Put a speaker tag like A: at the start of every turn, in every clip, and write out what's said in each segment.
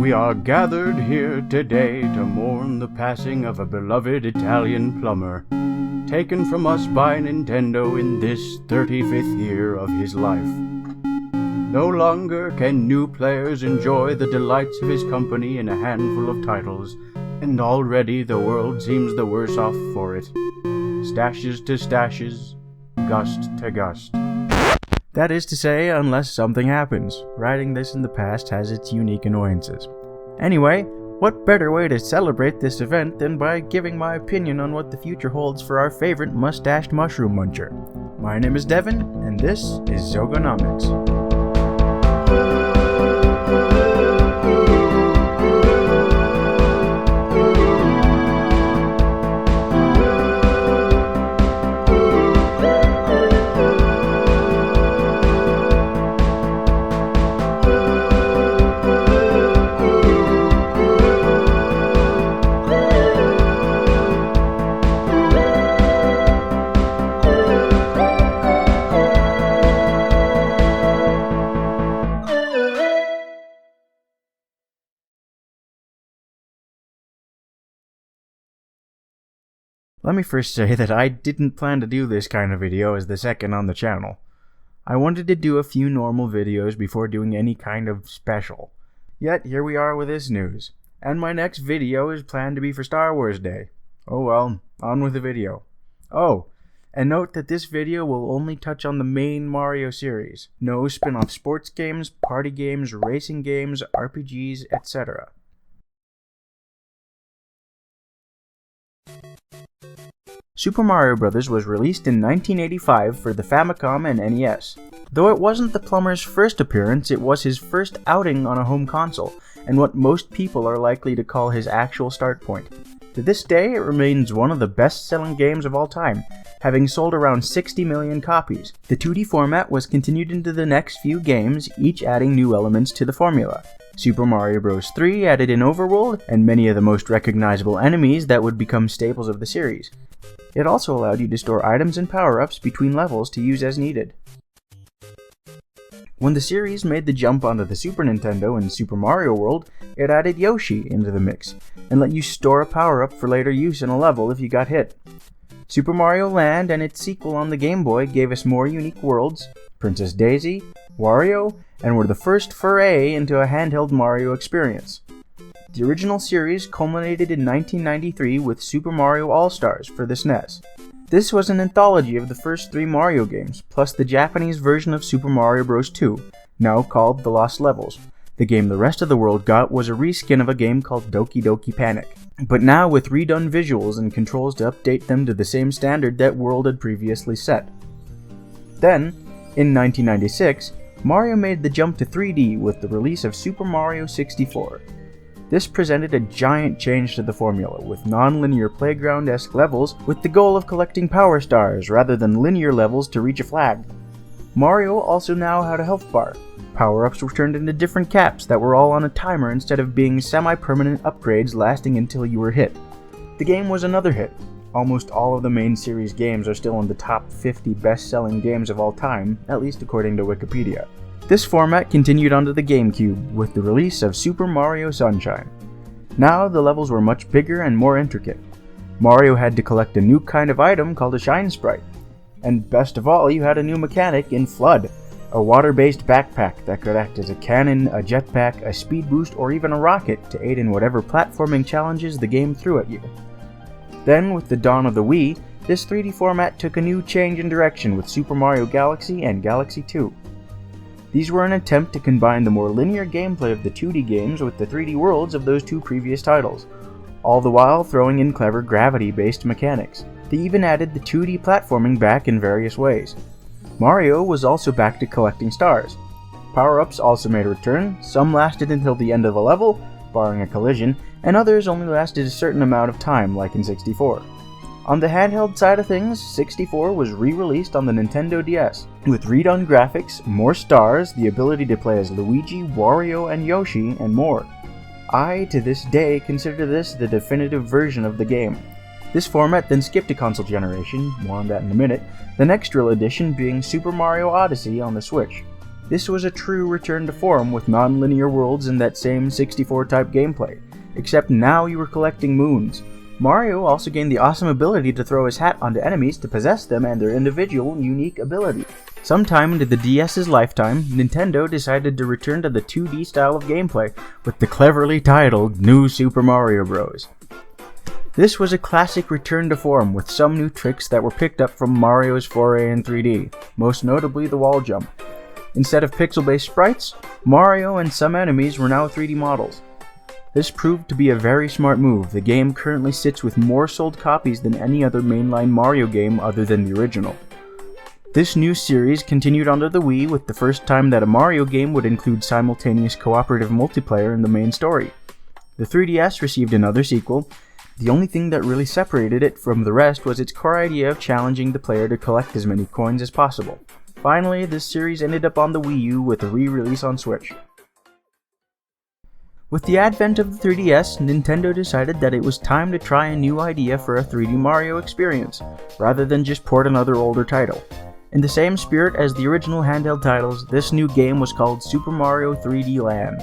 A: We are gathered here today to mourn the passing of a beloved Italian plumber, taken from us by Nintendo in this 35th year of his life. No longer can new players enjoy the delights of his company in a handful of titles, and already the world seems the worse off for it. Stashes to stashes, gust to gust. That is to say, unless something happens. Writing this in the past has its unique annoyances. Anyway, what better way to celebrate this event than by giving my opinion on what the future holds for our favorite mustached mushroom muncher. My name is Devin, and this is Xogonomics. Let me first say that I didn't plan to do this kind of video as the second on the channel. I wanted to do a few normal videos before doing any kind of special. Yet here we are with this news. And my next video is planned to be for Star Wars Day. Oh well, on with the video. Oh, and note that this video will only touch on the main Mario series. No spin-off sports games, party games, racing games, RPGs, etc. Super Mario Bros. Was released in 1985 for the Famicom and NES. Though it wasn't the plumber's first appearance, it was his first outing on a home console, and what most people are likely to call his actual start point. To this day, it remains one of the best-selling games of all time, having sold around 60 million copies. The 2D format was continued into the next few games, each adding new elements to the formula. Super Mario Bros. 3 added an overworld, and many of the most recognizable enemies that would become staples of the series. It also allowed you to store items and power-ups between levels to use as needed. When the series made the jump onto the Super Nintendo in Super Mario World, it added Yoshi into the mix, and let you store a power-up for later use in a level if you got hit. Super Mario Land and its sequel on the Game Boy gave us more unique worlds, Princess Daisy, Wario, and were the first foray into a handheld Mario experience. The original series culminated in 1993 with Super Mario All-Stars for the SNES. This was an anthology of the first 3 Mario games, plus the Japanese version of Super Mario Bros. 2, now called The Lost Levels. The game the rest of the world got was a reskin of a game called Doki Doki Panic, but now with redone visuals and controls to update them to the same standard that World had previously set. Then, in 1996, Mario made the jump to 3D with the release of Super Mario 64. This presented a giant change to the formula, with non-linear playground-esque levels with the goal of collecting power stars rather than linear levels to reach a flag. Mario also now had a health bar. Power-ups were turned into different caps that were all on a timer instead of being semi-permanent upgrades lasting until you were hit. The game was another hit. Almost all of the main series games are still in the top 50 best-selling games of all time, at least according to Wikipedia. This format continued onto the GameCube with the release of Super Mario Sunshine. Now the levels were much bigger and more intricate. Mario had to collect a new kind of item called a Shine Sprite. And best of all, you had a new mechanic in Flood, a water-based backpack that could act as a cannon, a jetpack, a speed boost, or even a rocket to aid in whatever platforming challenges the game threw at you. Then, with the dawn of the Wii, this 3D format took a new change in direction with Super Mario Galaxy and Galaxy 2. These were an attempt to combine the more linear gameplay of the 2D games with the 3D worlds of those 2 previous titles, all the while throwing in clever gravity-based mechanics. They even added the 2D platforming back in various ways. Mario was also back to collecting stars. Power-ups also made a return. Some lasted until the end of a level, barring a collision, and others only lasted a certain amount of time, like in 64. On the handheld side of things, 64 was re-released on the Nintendo DS, with redone graphics, more stars, the ability to play as Luigi, Wario, and Yoshi, and more. I, to this day, consider this the definitive version of the game. This format then skipped a console generation, more on that in a minute, the next real edition being Super Mario Odyssey on the Switch. This was a true return to form with non-linear worlds and that same 64-type gameplay, except now you were collecting moons. Mario also gained the awesome ability to throw his hat onto enemies to possess them and their individual, unique ability. Sometime into the DS's lifetime, Nintendo decided to return to the 2D style of gameplay with the cleverly titled New Super Mario Bros. This was a classic return to form with some new tricks that were picked up from Mario's foray in 3D, most notably the wall jump. Instead of pixel-based sprites, Mario and some enemies were now 3D models. This proved to be a very smart move. The game currently sits with more sold copies than any other mainline Mario game other than the original. This new series continued onto the Wii with the first time that a Mario game would include simultaneous cooperative multiplayer in the main story. The 3DS received another sequel. The only thing that really separated it from the rest was its core idea of challenging the player to collect as many coins as possible. Finally, this series ended up on the Wii U with a re-release on Switch. With the advent of the 3DS, Nintendo decided that it was time to try a new idea for a 3D Mario experience, rather than just port another older title. In the same spirit as the original handheld titles, this new game was called Super Mario 3D Land.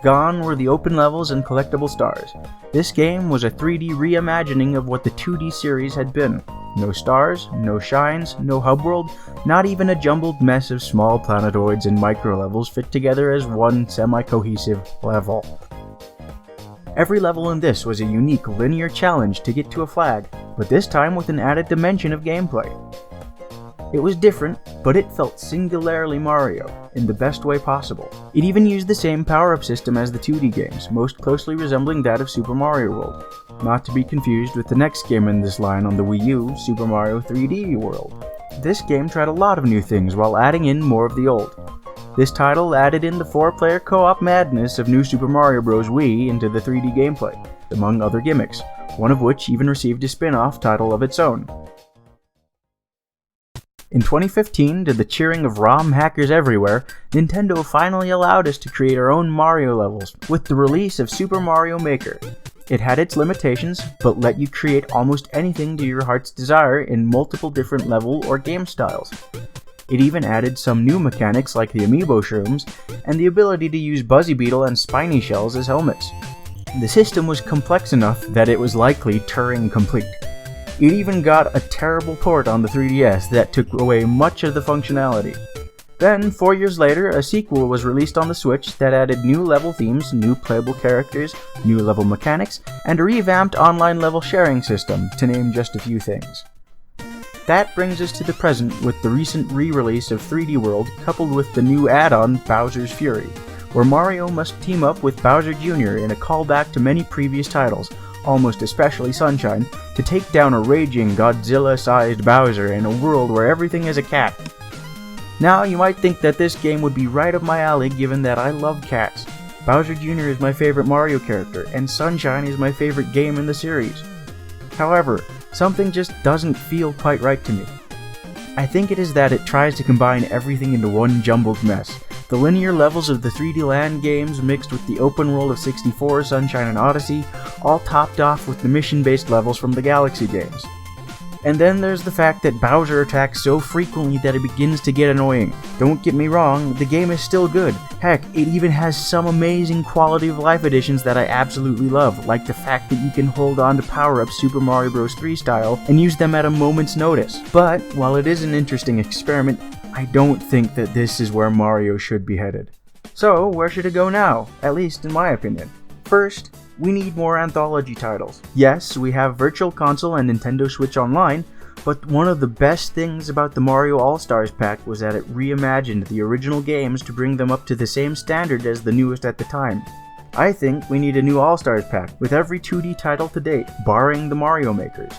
A: Gone were the open levels and collectible stars. This game was a 3D reimagining of what the 2D series had been. No stars, no shines, no hub world, not even a jumbled mess of small planetoids and micro-levels fit together as one semi-cohesive level. Every level in this was a unique linear challenge to get to a flag, but this time with an added dimension of gameplay. It was different, but it felt singularly Mario, in the best way possible. It even used the same power-up system as the 2D games, most closely resembling that of Super Mario World. Not to be confused with the next game in this line on the Wii U, Super Mario 3D World. This game tried a lot of new things while adding in more of the old. This title added in the 4-player co-op madness of New Super Mario Bros. Wii into the 3D gameplay, among other gimmicks, one of which even received a spin-off title of its own. In 2015, to the cheering of ROM hackers everywhere, Nintendo finally allowed us to create our own Mario levels with the release of Super Mario Maker. It had its limitations, but let you create almost anything to your heart's desire in multiple different level or game styles. It even added some new mechanics like the amiibo shrooms, and the ability to use Buzzy Beetle and Spiny Shells as helmets. The system was complex enough that it was likely Turing complete. It even got a terrible port on the 3DS that took away much of the functionality. Then, 4 years later, a sequel was released on the Switch that added new level themes, new playable characters, new level mechanics, and a revamped online level sharing system, to name just a few things. That brings us to the present with the recent re-release of 3D World coupled with the new add-on Bowser's Fury, where Mario must team up with Bowser Jr. in a callback to many previous titles, almost especially Sunshine, to take down a raging Godzilla-sized Bowser in a world where everything is a cat. Now, you might think that this game would be right up my alley given that I love cats. Bowser Jr. is my favorite Mario character, and Sunshine is my favorite game in the series. However, something just doesn't feel quite right to me. I think it is that it tries to combine everything into one jumbled mess. The linear levels of the 3D Land games mixed with the open world of 64, Sunshine, and Odyssey, all topped off with the mission-based levels from the Galaxy games. And then there's the fact that Bowser attacks so frequently that it begins to get annoying. Don't get me wrong, the game is still good. Heck, it even has some amazing quality of life additions that I absolutely love, like the fact that you can hold on to power-ups Super Mario Bros. 3 style and use them at a moment's notice. But, while it is an interesting experiment, I don't think that this is where Mario should be headed. So, where should it go now? At least in my opinion. First, we need more anthology titles. Yes, we have Virtual Console and Nintendo Switch Online, but one of the best things about the Mario All-Stars pack was that it reimagined the original games to bring them up to the same standard as the newest at the time. I think we need a new All-Stars pack with every 2D title to date, barring the Mario makers.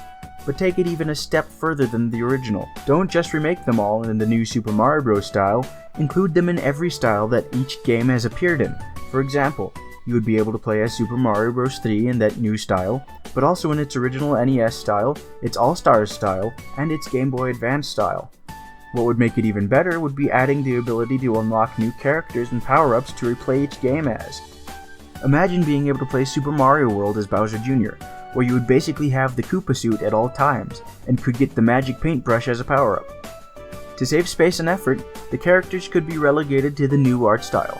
A: But take it even a step further than the original. Don't just remake them all in the new Super Mario Bros. Style, include them in every style that each game has appeared in. For example, you would be able to play as Super Mario Bros. 3 in that new style, but also in its original NES style, its All-Stars style, and its Game Boy Advance style. What would make it even better would be adding the ability to unlock new characters and power-ups to replay each game as. Imagine being able to play Super Mario World as Bowser Jr., where you would basically have the Koopa suit at all times, and could get the magic paintbrush as a power-up. To save space and effort, the characters could be relegated to the new art style.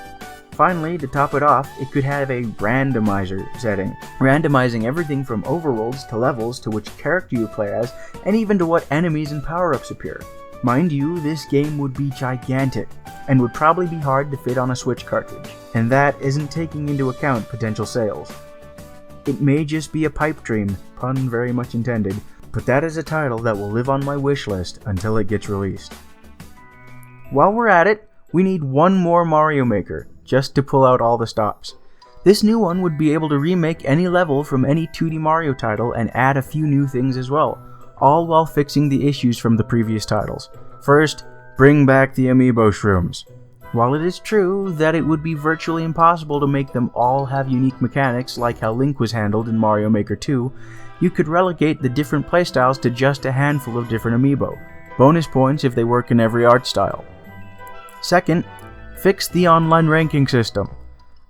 A: Finally, to top it off, it could have a randomizer setting, randomizing everything from overworlds to levels to which character you play as, and even to what enemies and power-ups appear. Mind you, this game would be gigantic, and would probably be hard to fit on a Switch cartridge, and that isn't taking into account potential sales. It may just be a pipe dream, pun very much intended, but that is a title that will live on my wish list until it gets released. While we're at it, we need one more Mario Maker, just to pull out all the stops. This new one would be able to remake any level from any 2D Mario title and add a few new things as well, all while fixing the issues from the previous titles. First, bring back the amiibo shrooms. While it is true that it would be virtually impossible to make them all have unique mechanics like how Link was handled in Mario Maker 2, you could relegate the different playstyles to just a handful of different amiibo. Bonus points if they work in every art style. Second, fix the online ranking system.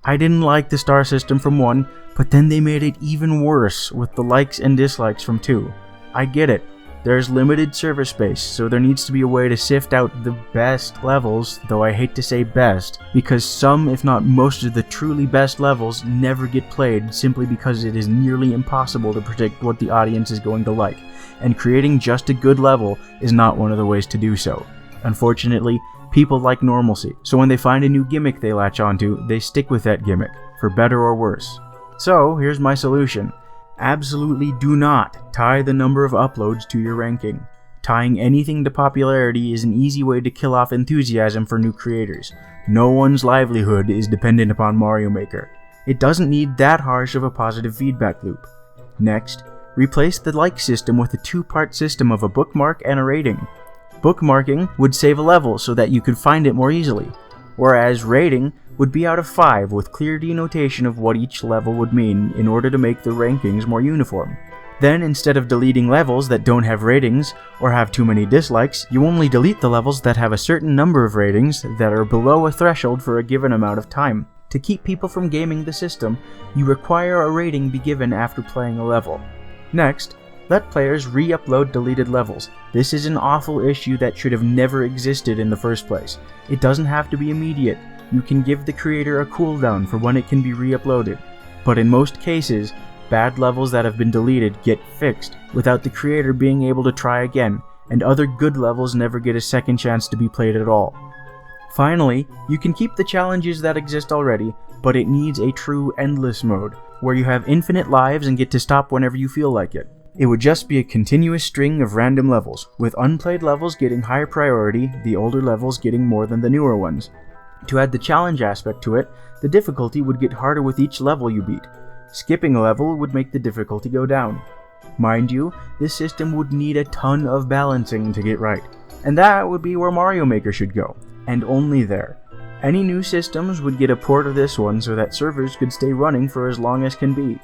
A: I didn't like the star system from 1, but then they made it even worse with the likes and dislikes from 2. I get it. There's limited server space, so there needs to be a way to sift out the best levels, though I hate to say best, because some, if not most of the truly best levels never get played simply because it is nearly impossible to predict what the audience is going to like, and creating just a good level is not one of the ways to do so. Unfortunately, people like normalcy, so when they find a new gimmick they latch onto, they stick with that gimmick, for better or worse. So, here's my solution. Absolutely do not tie the number of uploads to your ranking. Tying anything to popularity is an easy way to kill off enthusiasm for new creators. No one's livelihood is dependent upon Mario Maker. It doesn't need that harsh of a positive feedback loop. Next, replace the like system with a two-part system of a bookmark and a rating. Bookmarking would save a level so that you could find it more easily, whereas rating would be out of 5 with clear denotation of what each level would mean in order to make the rankings more uniform. Then, instead of deleting levels that don't have ratings or have too many dislikes, you only delete the levels that have a certain number of ratings that are below a threshold for a given amount of time. To keep people from gaming the system, you require a rating be given after playing a level. Next, let players re-upload deleted levels. This is an awful issue that should have never existed in the first place. It doesn't have to be immediate. You can give the creator a cooldown for when it can be re-uploaded. But in most cases, bad levels that have been deleted get fixed without the creator being able to try again, and other good levels never get a second chance to be played at all. Finally, you can keep the challenges that exist already, but it needs a true endless mode, where you have infinite lives and get to stop whenever you feel like it. It would just be a continuous string of random levels, with unplayed levels getting higher priority, the older levels getting more than the newer ones. To add the challenge aspect to it, the difficulty would get harder with each level you beat. Skipping a level would make the difficulty go down. Mind you, this system would need a ton of balancing to get right, and that would be where Mario Maker should go, and only there. Any new systems would get a port of this one so that servers could stay running for as long as can be.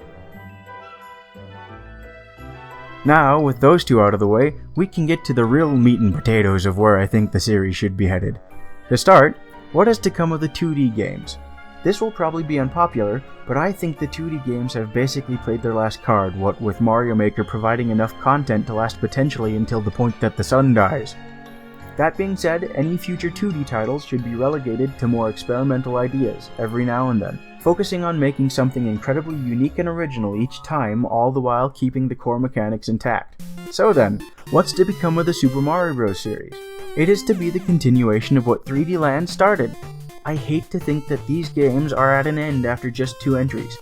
A: Now, with those two out of the way, we can get to the real meat and potatoes of where I think the series should be headed. To start, what is to come of the 2D games? This will probably be unpopular, but I think the 2D games have basically played their last card, what with Mario Maker providing enough content to last potentially until the point that the sun dies. That being said, any future 2D titles should be relegated to more experimental ideas, every now and then, focusing on making something incredibly unique and original each time, all the while keeping the core mechanics intact. So then, what's to become of the Super Mario Bros. Series? It is to be the continuation of what 3D Land started. I hate to think that these games are at an end after just 2 entries.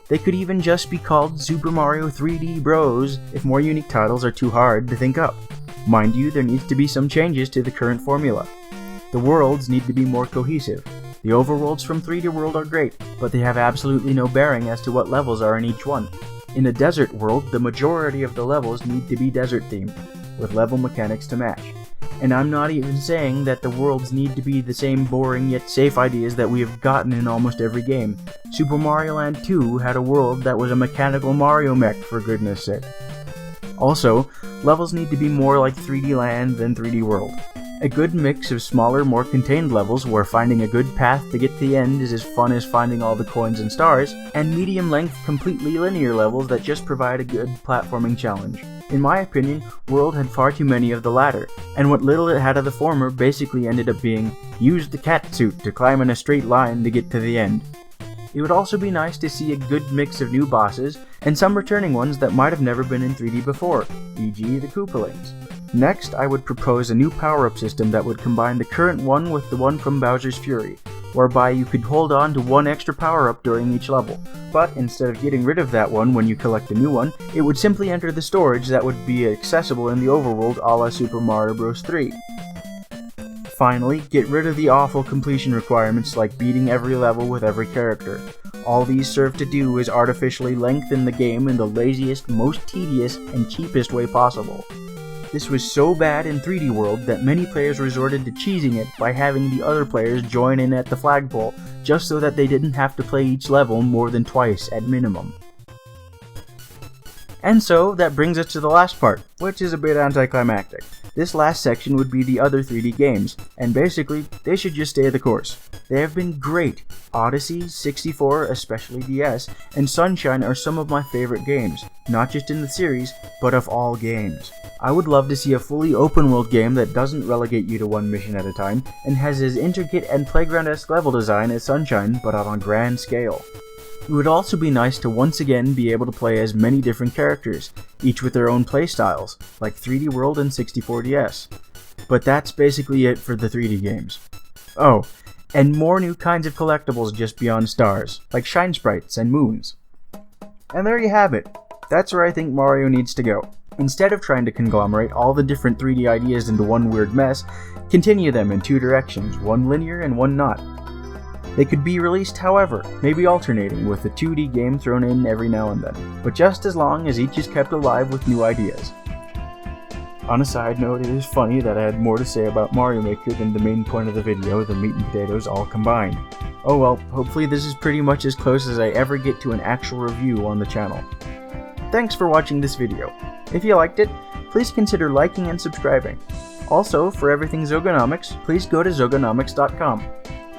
A: They could even just be called Super Mario 3D Bros. If more unique titles are too hard to think up. Mind you, there needs to be some changes to the current formula. The worlds need to be more cohesive. The overworlds from 3D World are great, but they have absolutely no bearing as to what levels are in each one. In a desert world, the majority of the levels need to be desert themed, with level mechanics to match. And I'm not even saying that the worlds need to be the same boring yet safe ideas that we have gotten in almost every game. Super Mario Land 2 had a world that was a mechanical Mario mech, for goodness sake. Also, levels need to be more like 3D Land than 3D World. A good mix of smaller, more contained levels where finding a good path to get to the end is as fun as finding all the coins and stars, and medium-length, completely linear levels that just provide a good platforming challenge. In my opinion, World had far too many of the latter, and what little it had of the former basically ended up being, use the cat suit to climb in a straight line to get to the end. It would also be nice to see a good mix of new bosses, and some returning ones that might have never been in 3D before, e.g. the Koopalings. Next, I would propose a new power-up system that would combine the current one with the one from Bowser's Fury, whereby you could hold on to one extra power-up during each level, but instead of getting rid of that one when you collect a new one, it would simply enter the storage that would be accessible in the overworld a la Super Mario Bros. 3. Finally, get rid of the awful completion requirements like beating every level with every character. All these serve to do is artificially lengthen the game in the laziest, most tedious, and cheapest way possible. This was so bad in 3D World that many players resorted to cheesing it by having the other players join in at the flagpole, just so that they didn't have to play each level more than twice at minimum. And so, that brings us to the last part, which is a bit anticlimactic. This last section would be the other 3D games, and basically, they should just stay the course. They have been great. Odyssey, 64, especially DS, and Sunshine are some of my favorite games, not just in the series, but of all games. I would love to see a fully open-world game that doesn't relegate you to one mission at a time, and has as intricate and playground-esque level design as Sunshine, but on a grand scale. It would also be nice to once again be able to play as many different characters, each with their own playstyles, like 3D World and 64DS. But that's basically it for the 3D games. Oh, and more new kinds of collectibles just beyond stars, like Shine Sprites and Moons. And there you have it. That's where I think Mario needs to go. Instead of trying to conglomerate all the different 3D ideas into one weird mess, continue them in two directions, one linear and one not. They could be released however, maybe alternating with a 2D game thrown in every now and then, but just as long as each is kept alive with new ideas. On a side note, it is funny that I had more to say about Mario Maker than the main point of the video, the meat and potatoes, all combined. Oh well, hopefully this is pretty much as close as I ever get to an actual review on the channel. Thanks for watching this video. If you liked it, please consider liking and subscribing. Also, for everything Xogonomics, please go to Xogonomics.com.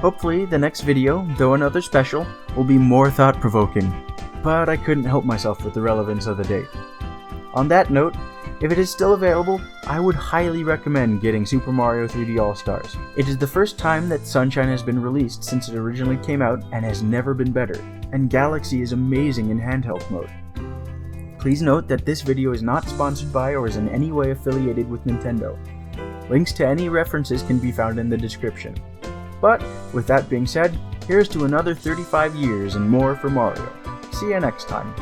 A: Hopefully, the next video, though another special, will be more thought-provoking. But I couldn't help myself with the relevance of the date. On that note, if it is still available, I would highly recommend getting Super Mario 3D All-Stars. It is the first time that Sunshine has been released since it originally came out and has never been better, and Galaxy is amazing in handheld mode. Please note that this video is not sponsored by or is in any way affiliated with Nintendo. Links to any references can be found in the description. But, with that being said, here's to another 35 years and more for Mario. See you next time.